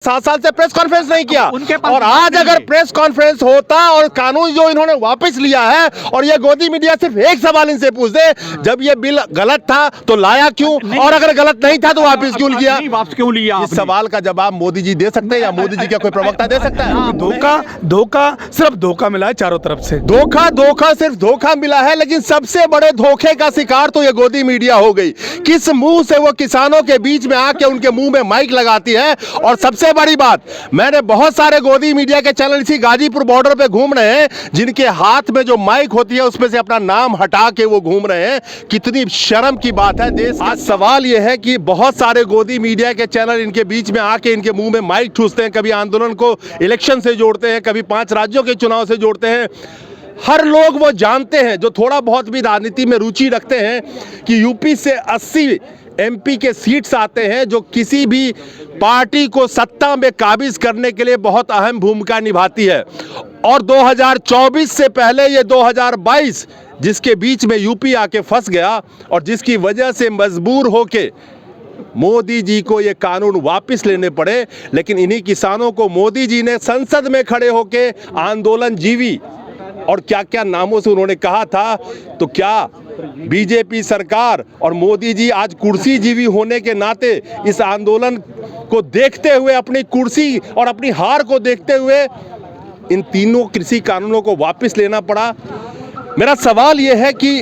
7 साल से press conference नहीं किया। उनके पास और आज नहीं अगर है। प्रेस कॉन्फ्रेंस होता और कानून जो इन्होंने वापस लिया है, और ये गोदी मीडिया सिर्फ एक सवाल इनसे पूछ दे, जब ये बिल गलत था तो लाया क्यों, और अगर गलत नहीं था तो वापस क्यों लिया? नहीं, वापस क्यों लिया? इस सवाल का जवाब मोदी जी दे सकते हैं, या मोदी जी का कोई प्रवक्ता दे सकता है? धोखा सिर्फ धोखा मिला है चारों तरफ से। धोखा सिर्फ धोखा मिला है, लेकिन सबसे बड़े धोखे का शिकार तो ये गोदी मीडिया हो गई। किस मुंह से वो किसानों के बीच में आके उनके मुंह में माइक लगाती है। और सबसे बड़ी बात, मैंने बहुत सारे गोदी मीडिया के चैनल इसी गाजीपुर बॉर्डर पे घूम रहे हैं, जिनके हाथ में जो माइक होती है उसमें से अपना नाम हटा के वो घूम रहे हैं। कितनी शर्म की बात है देश। आज सवाल यह है कि बहुत सारे गोदी मीडिया के चैनल इनके बीच में आके इनके मुंह में माइक ठूसते हैं, कभी आंदोलन को इलेक्शन से जोड़ते हैं, कभी 5 राज्यों के चुनाव से जोड़ते हैं। हर लोग वो जानते हैं, जो थोड़ा बहुत भी राजनीति में रुचि रखते हैं, कि यूपी से 80 एमपी के सीट्स आते हैं जो किसी भी पार्टी को सत्ता में काबिज करने के लिए बहुत अहम भूमिका निभाती है। और 2024 से पहले ये 2022 जिसके बीच में यूपी आके फंस गया, और जिसकी वजह से मजबूर होके मोदी जी को ये कानून वापस लेने पड़े। लेकिन इन्हीं किसानों को मोदी जी ने संसद में खड़े होके आंदोलन जीवी, और क्या क्या नामों से उन्होंने कहा था। तो क्या बीजेपी सरकार और मोदी जी आज कुर्सी जीवी होने के नाते इस आंदोलन को देखते हुए, अपनी कुर्सी और अपनी हार को देखते हुए, इन तीनों कृषि कानूनों को वापस लेना पड़ा? मेरा सवाल यह है कि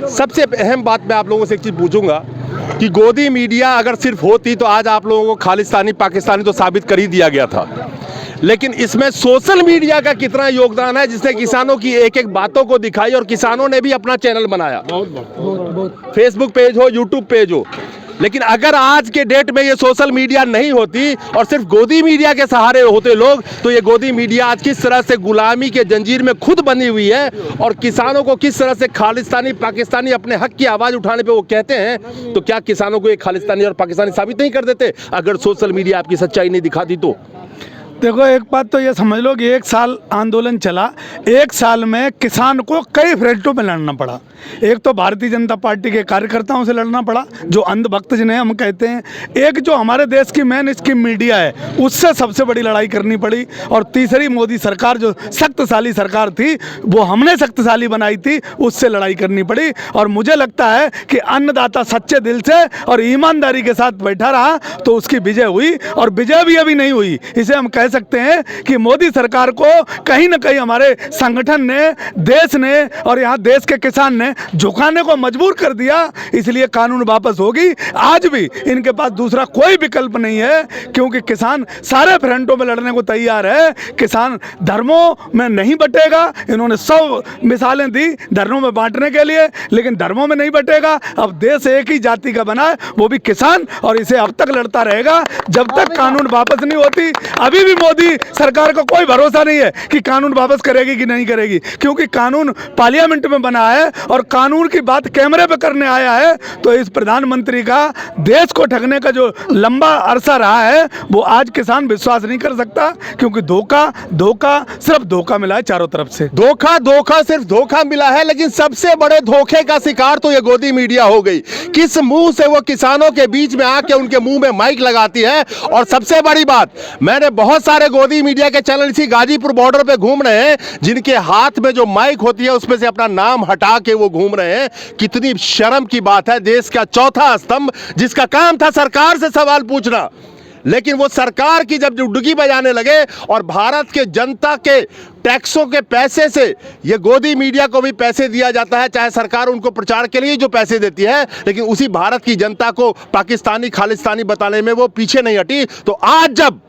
सबसे अहम बात मैं आप लोगों से एक चीज़ पूछूंगा कि गोदी मीडिया अगर सिर्फ होती तो आज आप लोगों को खालिस्तानी पाकिस्तानी तो साबित कर ही दिया गया था। लेकिन इसमें सोशल मीडिया का कितना योगदान है, जिसने किसानों की एक एक बातों को दिखाई, और किसानों ने भी अपना चैनल बनाया, फेसबुक पेज हो, यूट्यूब पेज हो। लेकिन अगर आज के डेट में ये सोशल मीडिया नहीं होती और सिर्फ गोदी मीडिया के सहारे होते लोग, तो ये गोदी मीडिया आज किस तरह से गुलामी के जंजीर में खुद बनी हुई है, और किसानों को किस तरह से खालिस्तानी पाकिस्तानी अपने हक की आवाज़ उठाने पे वो कहते हैं, तो क्या किसानों को ये खालिस्तानी और पाकिस्तानी साबित नहीं कर देते अगर सोशल मीडिया आपकी सच्चाई नहीं दिखाती? तो देखो, एक बात तो ये समझ लो कि 1 साल आंदोलन चला, 1 साल में किसान को कई फ्रंटों में लड़ना पड़ा। एक तो भारतीय जनता पार्टी के कार्यकर्ताओं से लड़ना पड़ा, जो अंधभक्त जिन्हें हम कहते हैं। एक जो हमारे देश की मेन स्ट्रीम मीडिया है, उससे सबसे बड़ी लड़ाई करनी पड़ी। और तीसरी मोदी सरकार जो शक्तिशाली सरकार थी, वो हमने शक्तिशाली बनाई थी, उससे लड़ाई करनी पड़ी। और मुझे लगता है कि अन्नदाता सच्चे दिल से और ईमानदारी के साथ बैठा रहा तो उसकी विजय हुई, और विजय भी अभी नहीं हुई। इसे हम कह सकते हैं कि मोदी सरकार को कहीं ना कहीं हमारे संगठन ने, देश ने और यहाँ देश के किसान ने झुकाने को मजबूर कर दिया। इसलिए कानून वापस होगी। आज भी इनके पास दूसरा कोई विकल्प नहीं है, क्योंकि किसान सारे फ्रंटों में लड़ने को तैयार है। किसान धर्मों में नहीं बटेगा। इन्होंने 100 मिसालें दी धर्मों में बांटने के लिए, लेकिन धर्मों में नहीं बटेगा। अब देश एक ही जाति का बना है, वो भी किसान, और इसे अब तक लड़ता रहेगा जब तक कानून वापस नहीं होती। अभी भी मोदी सरकार को कोई भरोसा नहीं है कि कानून वापस करेगी कि नहीं करेगी, क्योंकि कानून पार्लियामेंट में बना है और कानून की बात कैमरे पे करने आया है। तो इस प्रधानमंत्री का देश को ठगने का जो लंबा अरसा रहा है, वो आज किसान विश्वास नहीं कर सकता, क्योंकि धोखा सिर्फ धोखा मिला है चारों तरफ से। धोखा सिर्फ धोखा मिला है, लेकिन सबसे बड़े धोखे का शिकार तो ये गोदी मीडिया हो गई। किस मुंह से वो किसानों के बीच में आके उनके मुंह में माइक लगाती है। और सबसे बड़ी बात, मैंने बहुत सारे गोदी मीडिया के चैनल इसी गाजीपुर बॉर्डर पे घूम रहे हैं, जिनके हाथ में जो माइक होती है उसमें से अपना नाम हटा के वो घूम रहे हैं। कितनी शर्म की बात है। देश का चौथा स्तंभ, जिसका काम था सरकार से सवाल पूछना, लेकिन वो सरकार की जब डुडुगी बजाने लगे, और भारत के जनता के टैक्सों के पैसे से ये गोदी मीडिया को भी पैसे दिया जाता है, चाहे सरकार उनको प्रचार के लिए जो पैसे देती है, लेकिन उसी भारत की जनता को पाकिस्तानी खालिस्तानी बताने में वो पीछे नहीं हटी। तो आज जब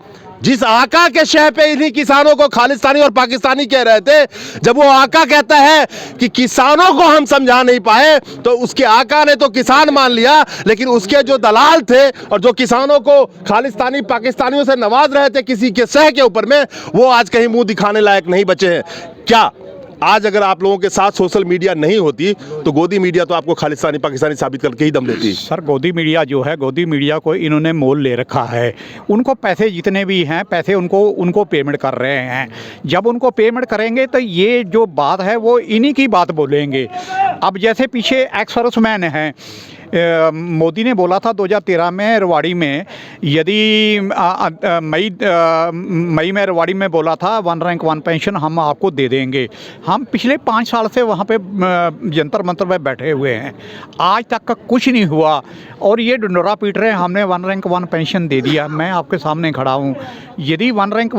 जिस आका के शह पे इन्हीं किसानों को खालिस्तानी और पाकिस्तानी कह रहे थे, जब वो आका कहता है कि किसानों को हम समझा नहीं पाए, तो उसके आका ने तो किसान मान लिया, लेकिन उसके जो दलाल थे और जो किसानों को खालिस्तानी पाकिस्तानियों से नवाज रहे थे किसी के शह के ऊपर में, वो आज कहीं मुंह दिखाने लायक नहीं बचे हैं। क्या आज अगर आप लोगों के साथ सोशल मीडिया नहीं होती तो गोदी मीडिया तो आपको खालिस्तानी पाकिस्तानी साबित करके ही दम लेती? सर, गोदी मीडिया जो है, गोदी मीडिया को इन्होंने मोल ले रखा है। उनको पैसे जितने भी हैं, पैसे उनको पेमेंट कर रहे हैं। जब उनको पेमेंट करेंगे तो ये जो बात है वो इन्हीं की बात बोलेंगे। अब जैसे पीछे एक्स सर्विसमैन हैं, मोदी ने बोला था 2013 में रेवाड़ी में, यदि मई में रेवाड़ी में बोला था 1 रैंक 1 पेंशन हम आपको दे देंगे। हम पिछले 5 साल से वहाँ पे जंतर मंतर में बैठे हुए हैं, आज तक का कुछ नहीं हुआ और ये डंडोरा पीट रहे हैं हमने 1 रैंक 1 पेंशन दे दिया। मैं आपके सामने खड़ा हूँ, यदि 1 रैंक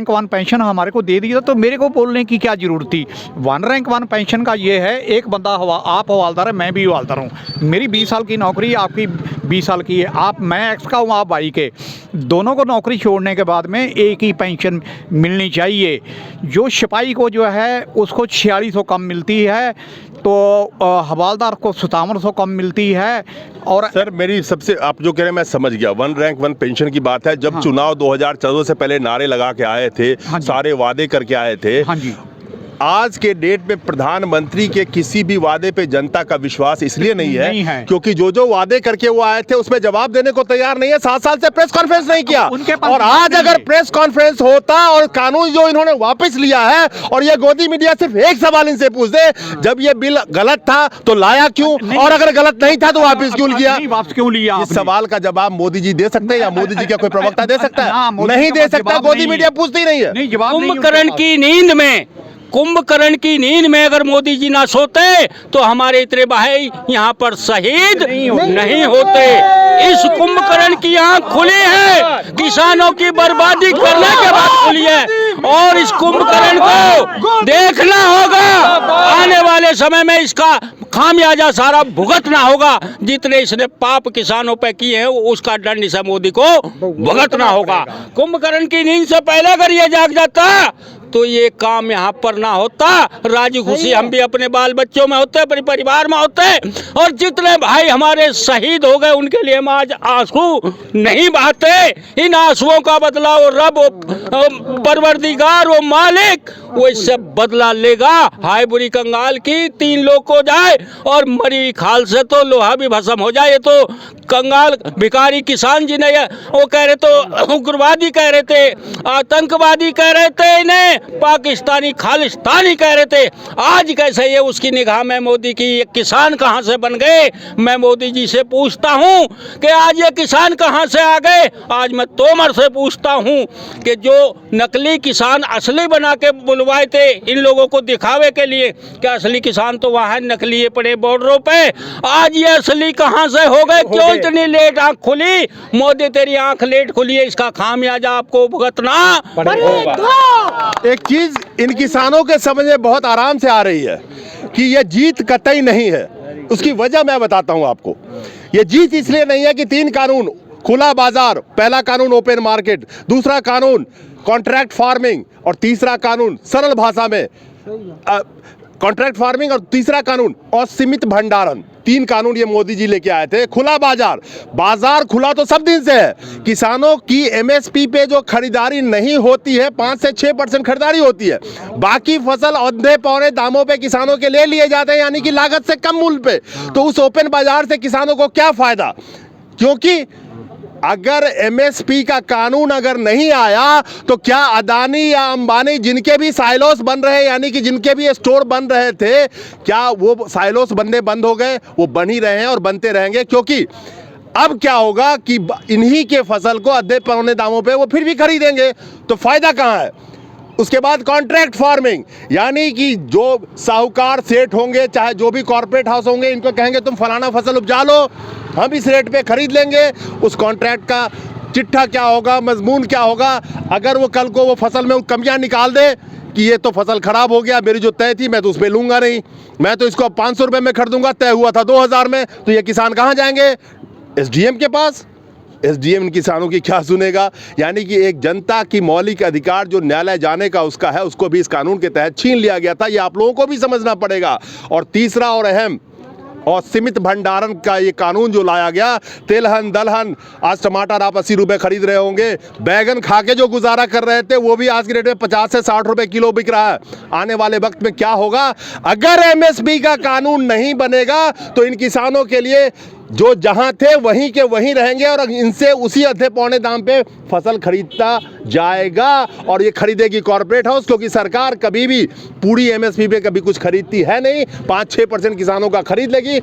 1 पेंशन हमारे को दे दिया तो मेरे को बोलने की क्या ज़रूरत थी। 1 रैंक 1 पेंशन का ये है, एक बंदा आप हवालदार है, मैं भी हवालदार हूँ, मेरी 20 साल की नौकरी, आपकी 20 साल की है, मैं एक्स का हूँ, आप वाई के, दोनों को नौकरी छोड़ने के बाद में एक ही पेंशन मिलनी चाहिए। जो सिपाही को जो है उसको 4600 कम मिलती है, तो हवालदार को 5700 कम मिलती है। और सर मेरी सबसे, आप जो कह रहे हैं मैं समझ गया, 1 रैंक 1 पेंशन की बात है। जब चुनाव 2014 से पहले नारे लगा के आए थे, सारे वादे करके आए थे, हाँ जी, आज के डेट में प्रधानमंत्री के किसी भी वादे पे जनता का विश्वास इसलिए नहीं है क्योंकि जो वादे करके वो आए थे उसमें जवाब देने को तैयार नहीं है। 7 साल से प्रेस कॉन्फ्रेंस नहीं किया, और आज अगर प्रेस कॉन्फ्रेंस होता और कानून जो इन्होंने वापस लिया है, और ये गोदी मीडिया सिर्फ एक सवाल इनसे पूछ दे, जब ये बिल गलत था तो लाया क्यों, और अगर गलत नहीं था तो वापस क्यों लिया? वापस क्यों लिया? इस सवाल का जवाब मोदी जी दे सकते हैं या मोदी जी का कोई प्रवक्ता दे सकता है? नहीं दे सकता, गोदी मीडिया पूछती नहीं है। कुंभकर्ण की नींद में अगर मोदी जी ना सोते तो हमारे इतने भाई यहाँ पर शहीद नहीं होते। इस कुंभकर्ण की आंख खुली है, किसानों की बर्बादी करने के बाद खुली है, और इस कुंभकर्ण को देखना होगा। आने वाले समय में इसका खामियाजा सारा भुगतना होगा। जितने इसने पाप किसानों पे किए हैं उसका दंड इसे मोदी को भुगतना होगा। कुंभकर्ण की नींद से पहले अगर ये जाग जाता तो ये काम यहाँ पर ना होता। राजी खुशी हम भी अपने बाल बच्चों में होते, अपने परिवार में होते, और जितने भाई हमारे शहीद हो गए उनके लिए हम आज आंसू नहीं बहाते। इन आंसुओं का बदला वो रब, वो परवरदिगार, वो मालिक, वो इससे बदला लेगा। हाय बुरी कंगाल की 3 लोग को जाए और मरी खाल से तो लोहा भी भस्म हो जाए। तो कंगाल भिखारी किसान जी ने वो कह रहे, तो उग्रवादी कह रहे थे, आतंकवादी कह रहे थे, इन्हें पाकिस्तानी खालिस्तानी कह रहे थे। आज कैसे ये उसकी निगाह में मोदी की ये किसान कहां से बन गए? मैं मोदी जी से पूछता हूं कि आज ये किसान कहां से आ गए। आज मैं तोमर से पूछता हूं कि जो नकली किसान असली बना के बुलवाए थे इन लोगों को दिखावे के लिए, क्या असली किसान तो वहां नकली पड़े बॉर्डरों पे? आज ये असली कहां से हो गए? क्यों इतनी लेट आंख खुली? मोदी तेरी आंख लेट खुली है, इसका खामियाजा आपको भुगतना पड़ेगा। एक चीज इन किसानों के समझ में बहुत आराम से आ रही है कि यह जीत कतई नहीं है। उसकी वजह मैं बताता हूं आपको। यह जीत इसलिए नहीं है कि 3 कानून, खुला बाजार, पहला कानून ओपन मार्केट, दूसरा कानून कॉन्ट्रैक्ट फार्मिंग, और तीसरा कानून सरल भाषा में कॉन्ट्रैक्ट फार्मिंग, और तीसरा कानून असीमित भंडारण। 3 कानून ये मोदी जी लेके आए थे। खुला बाजार खुला तो सब दिन से है। किसानों की एमएसपी पे जो खरीदारी नहीं होती है, 5 से 6% खरीदारी होती है, बाकी फसल औंधे पौने दामों पे किसानों के ले लिए जाते हैं, यानी कि लागत से कम मूल्य पे। तो उस ओपन बाजार से किसानों को क्या फायदा? क्योंकि अगर एमएसपी का कानून अगर नहीं आया तो क्या अदानी या अंबानी, जिनके भी साइलोस बन रहे, यानी कि जिनके भी स्टोर बन रहे थे, क्या वो साइलोस बनने बंद हो गए? वो बन ही रहे हैं और बनते रहेंगे। क्योंकि अब क्या होगा कि इन्हीं के फसल को आधे पौने दामों पे वो फिर भी खरीदेंगे, तो फायदा कहाँ है? उसके बाद कॉन्ट्रैक्ट फार्मिंग, यानी कि जो साहूकार सेठ होंगे, चाहे जो भी कॉर्पोरेट हाउस होंगे, इनको कहेंगे तुम फलाना फसल उपजा लो, हम इस रेट पे खरीद लेंगे। उस कॉन्ट्रैक्ट का चिट्ठा क्या होगा, मजमून क्या होगा? अगर वो कल को वो फसल में कमियां निकाल दे कि ये तो फसल खराब हो गया, मेरी जो तय थी मैं तो उस पर लूंगा नहीं, मैं तो इसको 500 रुपये में खरीदूंगा, तय हुआ था 2000 में, तो ये किसान कहाँ जाएंगे? एसडीएम के पास। एसडीएम किसानों की क्या सुनेगा? यानी कि एक जनता की मौलिक अधिकार जो न्यायालय जाने का उसका है, उसको भी इस कानून के तहत छीन लिया गया था। ये आप लोगों को भी समझना पड़ेगा। और तीसरा और अहम, और सीमित भंडारण का ये कानून जो लाया गया, तेलहन दलहन, आज टमाटर आप 80 रुपये खरीद रहे होंगे, बैगन खा के जो गुजारा कर रहे थे वो भी आज के रेट में 50 से 60 रुपये किलो बिक रहा है। आने वाले वक्त में क्या होगा? अगर एमएसपी का कानून नहीं बनेगा तो इन किसानों के लिए जो जहां थे वहीं के वहीं रहेंगे और इनसे उसी आधे पौने दाम पे फसल खरीदता जाएगा। और ये खरीदेगी कॉर्पोरेट हाउस, क्योंकि सरकार कभी भी पूरी एमएसपी पे कभी कुछ खरीदती है नहीं, 5-6% किसानों का खरीद लेगी।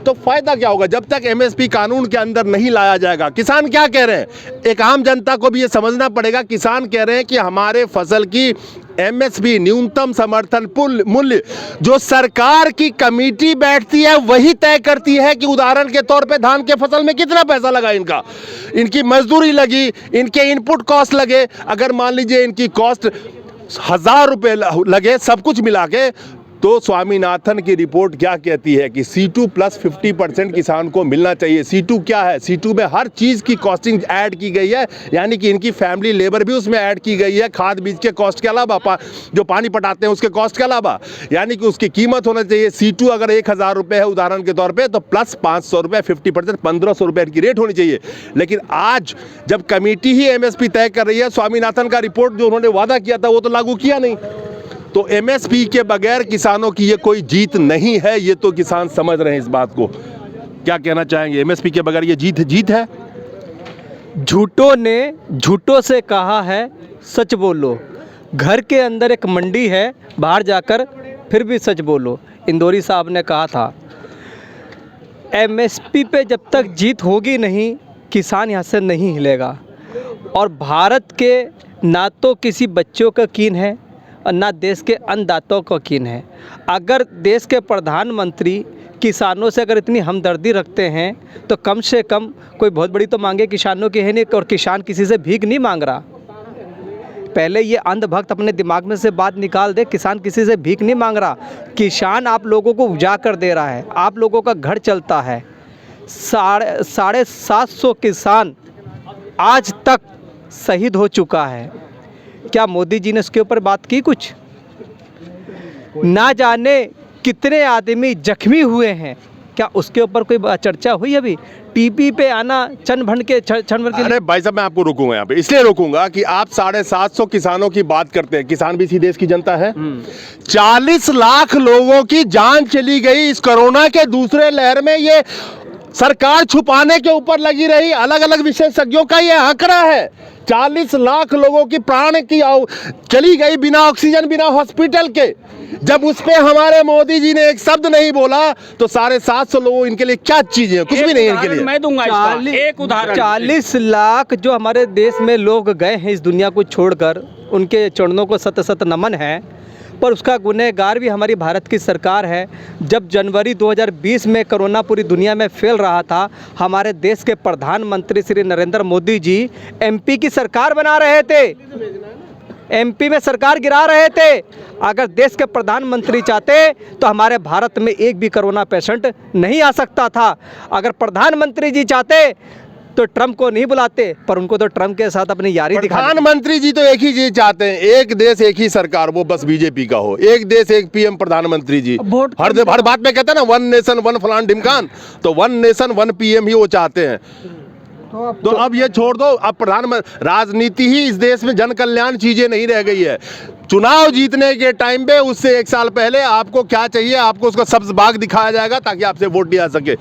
तो फायदा क्या होगा जब तक एमएसपी कानून के अंदर नहीं लाया जाएगा। किसान क्या कह रहे हैं, एक आम जनता को भी ये समझना पड़ेगा। किसान कह रहे हैं कि हमारे फसल की एमएसपी न्यूनतम समर्थन मूल्य जो सरकार की कमेटी बैठती है वही तय करती है कि उदाहरण के तौर पे धान के फसल में कितना पैसा लगा, इनकी मजदूरी लगी, इनके इनपुट कॉस्ट लगे। अगर मान लीजिए इनकी कॉस्ट 1000 रुपये लगे सब कुछ मिला के, तो स्वामीनाथन की रिपोर्ट क्या कहती है कि C2 प्लस 50% किसान को मिलना चाहिए। C2 क्या है, C2 में हर चीज़ की कॉस्टिंग ऐड की गई है, यानी कि इनकी फैमिली लेबर भी उसमें ऐड की गई है, खाद बीज के कॉस्ट के अलावा, जो पानी पटाते हैं उसके कॉस्ट के अलावा, यानी कि उसकी कीमत होना चाहिए। C2 अगर 1000 रुपये है उदाहरण के तौर पर, तो प्लस 500 रुपये 50% 1500 रुपये की रेट होनी चाहिए। लेकिन आज जब कमेटी ही MSP तय कर रही है, स्वामीनाथन का रिपोर्ट जो उन्होंने वादा किया था वो तो लागू किया नहीं। तो MSP के बगैर किसानों की ये कोई जीत नहीं है, ये तो किसान समझ रहे हैं इस बात को। क्या कहना चाहेंगे, MSP के बगैर ये जीत है? झूठों ने झूठों से कहा है सच बोलो। घर के अंदर एक मंडी है, बाहर जाकर फिर भी सच बोलो। इंदौरी साहब ने कहा था MSP पे जब तक जीत होगी नहीं, किसान यहाँ से नहीं हिलेगा। और भारत के ना तो किसी बच्चों का कीन है और ना देश के अन्नदाताओं का कीन है। अगर देश के प्रधानमंत्री किसानों से अगर इतनी हमदर्दी रखते हैं तो कम से कम कोई बहुत बड़ी तो मांगे किसानों की है नहीं, और किसान किसी से भीख नहीं मांग रहा। पहले ये अंधभक्त अपने दिमाग में से बात निकाल दे, किसान किसी से भीख नहीं मांग रहा। किसान आप लोगों को उपजा कर दे रहा है, आप लोगों का घर चलता है। 750 किसान आज तक शहीद हो चुका है। क्या मोदी जी ने उसके ऊपर बात की कुछ? ना जाने कितने आदमी जख्मी हुए हैं, क्या उसके ऊपर कोई चर्चा हुई? अभी टीवी पे आना क्षण भर के अरे भाई साहब, मैं आपको रोकूंगा यहाँ पे, इसलिए रोकूंगा कि आप 750 किसानों की बात करते हैं। किसान भी इसी देश की जनता है। 40 लाख लोगों की जान चली गई इस कोरोना के दूसरे लहर में। ये सरकार छुपाने के ऊपर लगी रही। अलग अलग विशेषज्ञों का ये आंकड़ा है, 40 लाख लोगों की प्राण की चली गई बिना ऑक्सीजन, बिना हॉस्पिटल के। जब उस पे हमारे मोदी जी ने एक शब्द नहीं बोला तो 750 लोगों, इनके लिए क्या चीजें, कुछ भी नहीं इनके लिए। मैं दूंगा एक उदाहरण। 40 लाख जो हमारे देश में लोग गए हैं इस दुनिया को छोड़कर, उनके चरणों को सत सत नमन है। पर उसका गुनहगार भी हमारी भारत की सरकार है। जब जनवरी 2020 में कोरोना पूरी दुनिया में फैल रहा था, हमारे देश के प्रधानमंत्री श्री नरेंद्र मोदी जी MP की सरकार बना रहे थे, MP में सरकार गिरा रहे थे। अगर देश के प्रधानमंत्री चाहते तो हमारे भारत में एक भी कोरोना पेशेंट नहीं आ सकता था। अगर प्रधानमंत्री जी चाहते तो ट्रम्प को नहीं बुलाते, पर उनको तो ट्रम्प के साथ अपनी यारी दिखा। प्रधानमंत्री जी तो एक ही चीज चाहते हैं, एक देश एक ही सरकार, वो बस बीजेपी का हो। एक देश एक PM प्रधानमंत्री जी हर बात में कहते हैं ना, 1 नेशन 1 फलान ढिमकान, तो 1 नेशन 1 PM ही वो चाहते हैं। तो अब ये छोड़ दो, अब प्रधानमंत्री राजनीति ही इस देश में जन कल्याण चीजें नहीं रह गई है। चुनाव जीतने के टाइम पे उससे 1 साल पहले आपको क्या चाहिए, आपको उसका सब्ज बाग दिखाया जाएगा ताकि आपसे वोट लिया सके।